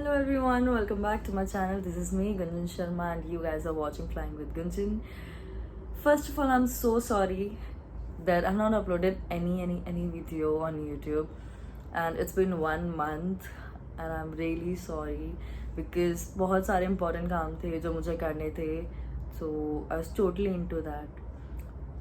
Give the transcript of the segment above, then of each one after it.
Hello everyone, welcome back to my channel. This is me, Gunjan Sharma, and you guys are watching Flying with Gunjan. First of all, I'm so sorry that I've not uploaded any video on YouTube, and it's been 1 month, and I'm really sorry because बहुत सारे important काम थे जो मुझे करने थे, so I was totally into that.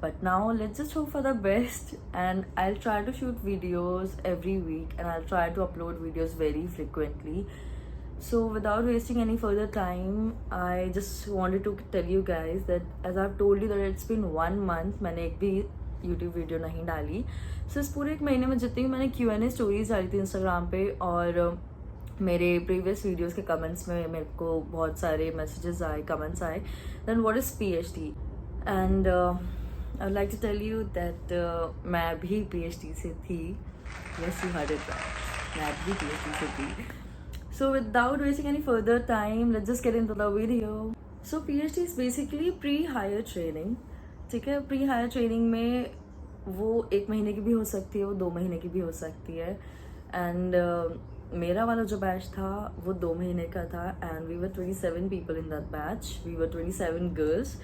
But now let's just hope for the best, and I'll try to shoot videos every week, and I'll try to upload videos very frequently. So without wasting any further time, I just wanted to tell you guys that as I've told you that it's been 1 month मैंने एक भी YouTube video नहीं डाली. So इस पूरे 1 महीने में जितनी भी मैंने Q&A स्टोरीज डाली थी Instagram पे और मेरे प्रीवियस वीडियोस के कमेंट्स में मेरे को बहुत सारे मैसेजेस आए, कमेंट्स आए. Then what is PhD? And I would like to tell you that मैं भी PhD से थी. Yes, you heard it right. मैं भी PhD से थी. So without wasting any further time, let's just get into the video. So PhD is basically pre-hire training. ठीक है, pre-hire training में वो 1 महीने की भी हो सकती है, वो 2 महीने की भी हो सकती है. And मेरा वाला जो बैच था वो 2 महीने का था, and we were 27 people in that batch. We were 27 girls.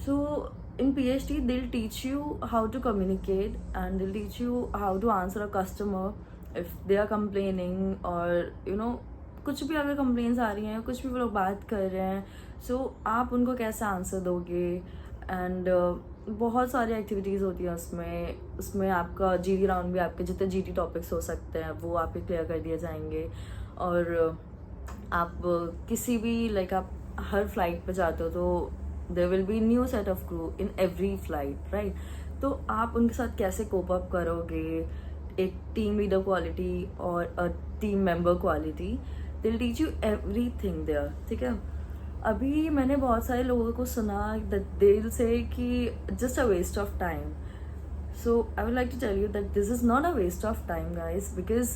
So in PhD they'll teach you how to communicate, and they'll teach you how to answer a customer if they are complaining, और कुछ भी अगर complaints आ रही हैं, कुछ भी वो लोग बात कर रहे हैं, सो आप उनको कैसे आंसर दोगे. एंड बहुत सारी एक्टिविटीज़ होती हैं उसमें आपका GD राउंड भी, आपके जितने GD टॉपिक्स हो सकते हैं वो आपके क्लियर कर दिए जाएंगे. और आप किसी भी आप हर फ्लाइट पे जाते हो तो there will be new set of crew in every flight, right. तो आप उनके साथ कैसे कोप अप करोगे, एक टीम लीडर क्वालिटी और a team member quality, they will teach you everything there. ठीक है, अभी मैंने बहुत सारे लोगों को सुना दैट दे विल से कि just a waste of time. So I would like to tell you that this is not a waste of time guys, because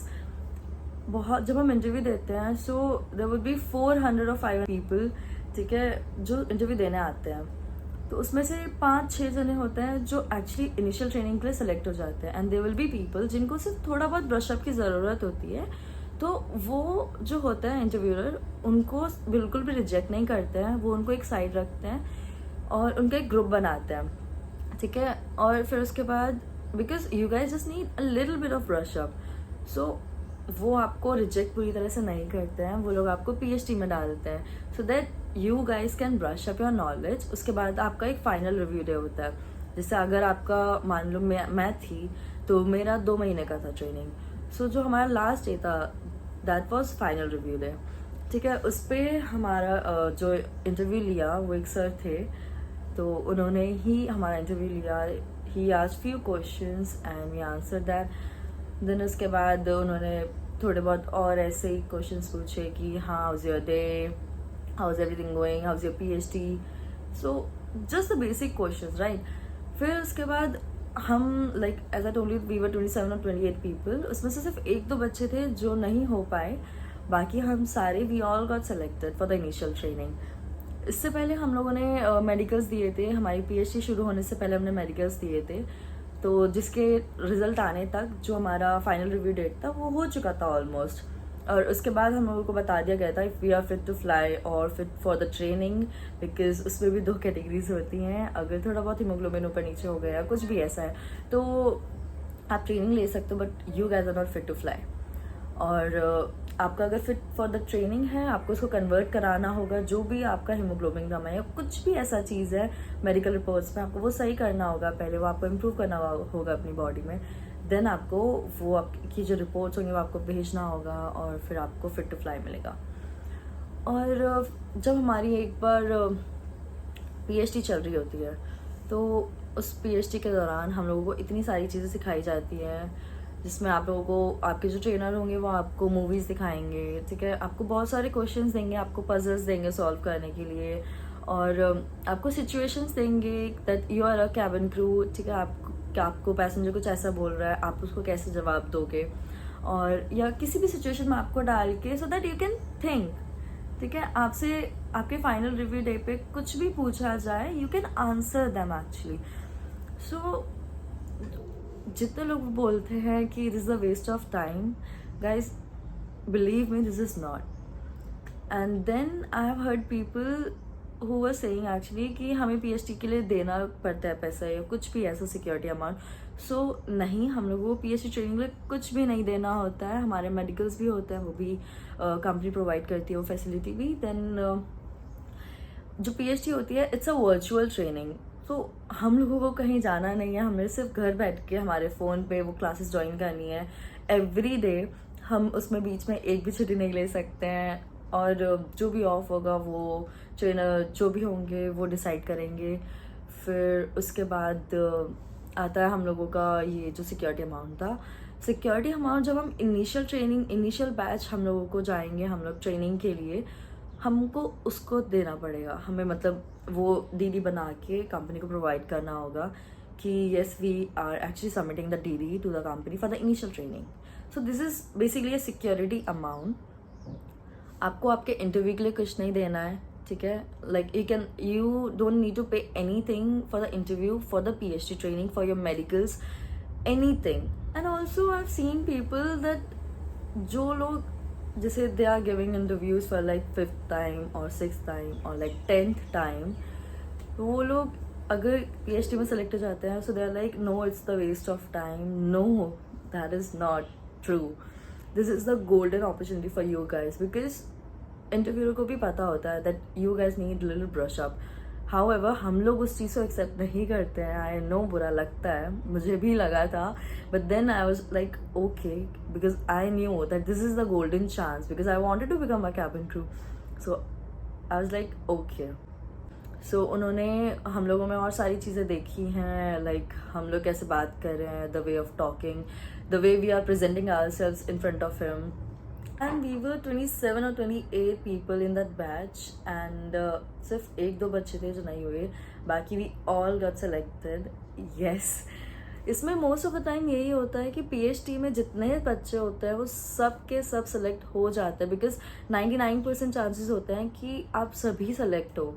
बहुत जब हम इंटरव्यू देते हैं सो देयर वुड बी 400 और 500 people, ठीक है, जो इंटरव्यू देने आते हैं. तो उसमें से 5-6 जने होते हैं जो एक्चुअली इनिशियल ट्रेनिंग के लिए सेलेक्ट हो जाते हैं, and they will be people जिनको सिर्फ थोड़ा बहुत ब्रशअप की ज़रूरत होती है. तो वो जो होता है इंटरव्यूअर, उनको बिल्कुल भी रिजेक्ट नहीं करते हैं, वो उनको एक साइड रखते हैं और उनका एक ग्रुप बनाते हैं. ठीक है, और फिर उसके बाद because you guys just need a little bit of brush up, सो वो आपको रिजेक्ट पूरी तरह से नहीं करते हैं, वो लोग आपको PhD में डालते हैं so that you guys can brush up your knowledge. उसके बाद आपका एक फाइनल रिव्यू डे होता है. जैसे अगर आपका मान लो मैं थी तो मेरा 2 महीने का था ट्रेनिंग, सो जो हमारा लास्ट डे था that was final review day. ठीक है, उस पर हमारा जो इंटरव्यू लिया वो एक सर थे, तो उन्होंने ही हमारा इंटरव्यू लिया. He asked few questions and we answer that. Then उसके बाद उन्होंने थोड़े बहुत और ऐसे ही क्वेश्चंस पूछे कि हाँ, how's your day, how's everything going, how's your PhD, so just the basic questions, right. फिर उसके बाद हम as I told you we were 27 और 28 पीपल. उसमें से सिर्फ 1-2 बच्चे थे जो नहीं हो पाए, बाकी हम सारे we all got selected for the initial training. इससे पहले हम लोगों ने मेडिकल्स दिए थे. हमारी PhD शुरू होने से पहले हमने मेडिकल्स दिए थे, तो जिसके रिजल्ट आने तक जो हमारा फाइनल रिव्यू डेट था वो हो चुका था ऑलमोस्ट. और उसके बाद हम लोगों को बता दिया गया था if we are fit to fly और fit for the training, because उसमें भी 2 कैटेगरीज होती हैं. अगर थोड़ा बहुत हीमोग्लोबिन ऊपर नीचे हो गया, कुछ भी ऐसा है, तो आप ट्रेनिंग ले सकते हो, but you guys are not fit to fly. और आपका अगर फिट फॉर द ट्रेनिंग है, आपको उसको कन्वर्ट कराना होगा, जो भी आपका हीमोग्लोबिन कम है या कुछ भी ऐसा चीज़ है मेडिकल रिपोर्ट्स में, आपको वो सही करना होगा. पहले वो आपको इम्प्रूव करना होगा अपनी बॉडी में, देन आपको वो आपकी जो रिपोर्ट्स होंगी वो आपको भेजना होगा, और फिर आपको फिट टू फ्लाई मिलेगा. और जब हमारी एक बार PhD चल रही होती है, तो उस PhD के दौरान हम लोगों को इतनी सारी चीज़ें सिखाई जाती हैं, जिसमें आप लोगों को आपके जो ट्रेनर होंगे वो आपको मूवीज़ दिखाएंगे. ठीक है, आपको बहुत सारे क्वेश्चंस देंगे, आपको पजल्स देंगे सॉल्व करने के लिए, और आपको सिचुएशंस देंगे that you are a cabin crew. ठीक है, आपको पैसेंजर कुछ ऐसा बोल रहा है, आप उसको कैसे जवाब दोगे, और या किसी भी सिचुएशन में आपको डाल के, so that you can think. ठीक है, आपसे आपके फाइनल रिव्यू डे पे कुछ भी पूछा जाए, you can answer them actually. So जितने लोग बोलते हैं कि this is a waste of time, guys believe me, this is not. And then I have heard people who were saying actually कि हमें पीएचडी के लिए देना पड़ता है पैसा या कुछ भी ऐसा सिक्योरिटी अमाउंट. सो नहीं, हम लोगों को पीएचडी ट्रेनिंग के लिए कुछ भी नहीं देना होता है. हमारे मेडिकल्स भी होते हैं, वो भी कंपनी प्रोवाइड करती है वो फैसिलिटी भी. देन जो पीएचडी होती है इट्स अ वर्चुअल ट्रेनिंग. तो हम लोगों को कहीं जाना नहीं है, हमें सिर्फ घर बैठ के हमारे फ़ोन पे वो क्लासेस ज्वाइन करनी है एवरी डे. हम उसमें बीच में एक भी छुट्टी नहीं ले सकते हैं, और जो भी ऑफ होगा वो ट्रेनर जो भी होंगे वो डिसाइड करेंगे. फिर उसके बाद आता है हम लोगों का ये जो सिक्योरिटी अमाउंट था. सिक्योरिटी अमाउंट जब हम इनिशियल बैच हम लोगों को जाएंगे, हम लोग ट्रेनिंग के लिए, हमको उसको देना पड़ेगा. हमें मतलब वो डीडी बना के कंपनी को प्रोवाइड करना होगा कि yes we are actually submitting the DD to the company for the initial training. So this is basically a security amount. आपको आपके इंटरव्यू के लिए कुछ नहीं देना है, ठीक है. Like you don't need to pay anything for the interview, for the PhD training, for your medicals, anything. And also I have seen people that जो लोग जैसे they are giving interviews for like 5th time और 6th time और like 10th time, वो लोग अगर PhD में select हो जाते हैं, so they are like no it's the waste of time. No, that is not true. This is the golden opportunity for you guys, because interviewer को भी पता होता है that you guys need little brush up. However हम लोग उस चीज़ को accept नहीं करते हैं. आई नो बुरा लगता है, मुझे भी लगा था, but then I was like okay, because I knew that this is the golden chance, because I wanted to become a cabin crew. So I was like okay. सो उन्होंने हम लोगों में और सारी चीज़ें देखी हैं, लाइक हम लोग कैसे बात कर रहे हैं, the way of talking, the way we are presenting ourselves in front of him. And we were 27 or 28 people in that batch, and सिर्फ एक दो बच्चे थे जो नहीं हुए, बाकी we all got selected. Yes. इसमें मोस्ट ऑफ द टाइम यही होता है कि पीएचडी में जितने बच्चे होते हैं वो सब के सब सेलेक्ट हो जाते हैं, बिकॉज 99% चांसेस होते हैं कि आप सभी सेलेक्ट हो.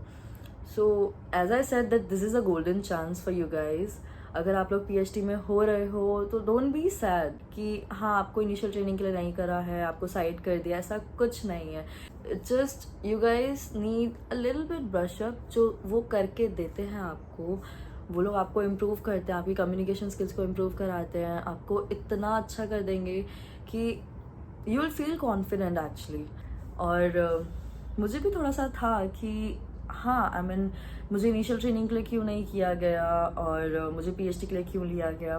So as I said that this is a golden chance for you guys. अगर आप लोग पीएचडी में हो रहे हो तो डोंट बी सैड कि हाँ आपको इनिशियल ट्रेनिंग के लिए नहीं करा है, आपको साइड कर दिया, ऐसा कुछ नहीं है. Just you guys need a little bit brush up. जो वो करके देते हैं आपको, वो लोग आपको इम्प्रूव करते हैं, आपकी कम्युनिकेशन स्किल्स को इम्प्रूव कराते हैं, आपको इतना अच्छा कर देंगे कि you will feel confident actually. और मुझे भी थोड़ा सा था कि हाँ आई मीन मुझे इनिशियल ट्रेनिंग के लिए क्यों नहीं किया गया और मुझे पीएचडी के लिए क्यों लिया गया.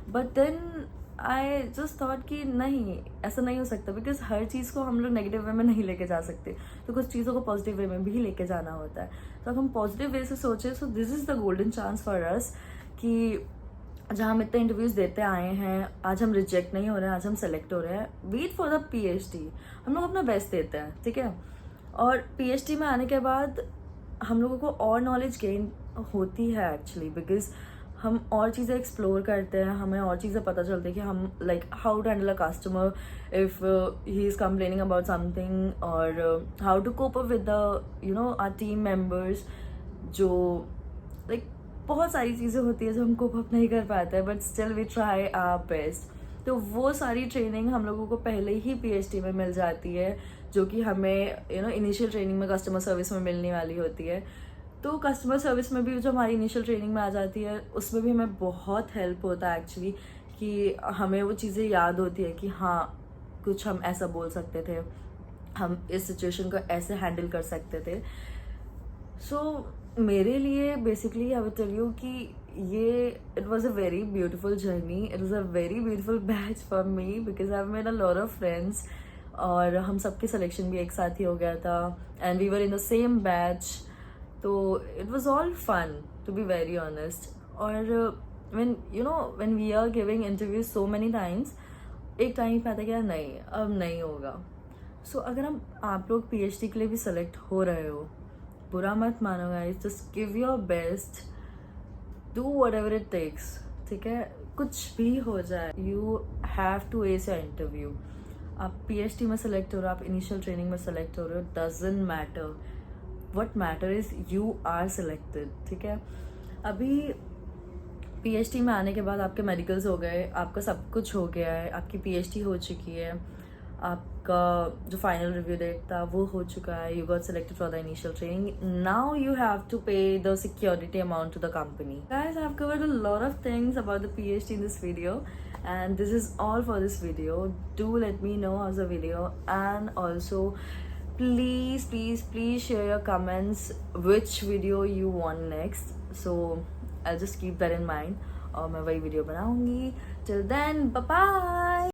But then I just thought कि नहीं, ऐसा नहीं हो सकता, बिकॉज हर चीज़ को हम लोग नेगेटिव वे में नहीं लेके जा सकते. तो कुछ चीज़ों को पॉजिटिव वे में भी लेके जाना होता है. तो अगर हम पॉजिटिव वे से सोचें, so this is the golden chance for us कि जहाँ हम इतने इंटरव्यूज़ देते आए हैं, आज हम रिजेक्ट नहीं हो रहे हैं, आज हम सेलेक्ट हो रहे हैं. Wait for the PhD. हम लोग अपना बेस्ट देते हैं, ठीक है. और पीएचडी में आने के बाद हम लोगों को और नॉलेज गेन होती है एक्चुअली, बिकॉज हम और चीज़ें एक्सप्लोर करते हैं, हमें और चीज़ें पता चलती है कि हम like how to handle a customer if he is complaining about something, और how to cope up with the you know our team members. जो लाइक बहुत सारी चीज़ें होती है जो हम कोप अप नहीं कर पाते हैं, but still we try our best. तो वो सारी ट्रेनिंग हम लोगों को पहले ही पीएचडी में मिल जाती है, जो कि हमें यू नो इनिशियल ट्रेनिंग में कस्टमर सर्विस में मिलने वाली होती है. तो कस्टमर सर्विस में भी जो हमारी इनिशियल ट्रेनिंग में आ जाती है, उसमें भी हमें बहुत हेल्प होता है एक्चुअली, कि हमें वो चीज़ें याद होती है कि हाँ कुछ हम ऐसा बोल सकते थे, हम इस सिचुएशन को ऐसे हैंडल कर सकते थे. सो मेरे लिए basically I will tell you कि ये it was a very beautiful journey, it was a very beautiful batch for me, because I have made a lot of friends, और हम सबके सिलेक्शन भी एक साथ ही हो गया था, and we were in the same batch. तो it was all fun to be very honest. और when we are giving interviews so many times, एक टाइम पे आता है कि नहीं अब नहीं होगा. सो अगर आप लोग पीएचडी के लिए भी सेलेक्ट हो रहे हो, बुरा मत मानो guys, just give your best, do whatever it takes, ठीक है. कुछ भी हो जाए, you have to ace your interview. आप पीएचडी में सेलेक्ट हो रहे हो, आप इनिशियल ट्रेनिंग में सेलेक्ट हो रहे हो, doesn't matter. What matters is you are selected, ठीक है. अभी पीएचडी में आने के बाद आपके मेडिकल्स हो गए, आपका सब कुछ हो गया है, आपकी पीएचडी हो चुकी है, आप आपका जो फाइनल रिव्यू डेट था वो हो चुका है. You got selected for the initial training. Now you have to pay the security amount to the company. Guys, I've covered a lot of things about the PhD in this video, and this is all for this video. Do let me know how's the video, and also please share your comments which video you want next. So I'll just keep that in mind और मैं वही video बनाऊंगी. Till then, bye bye.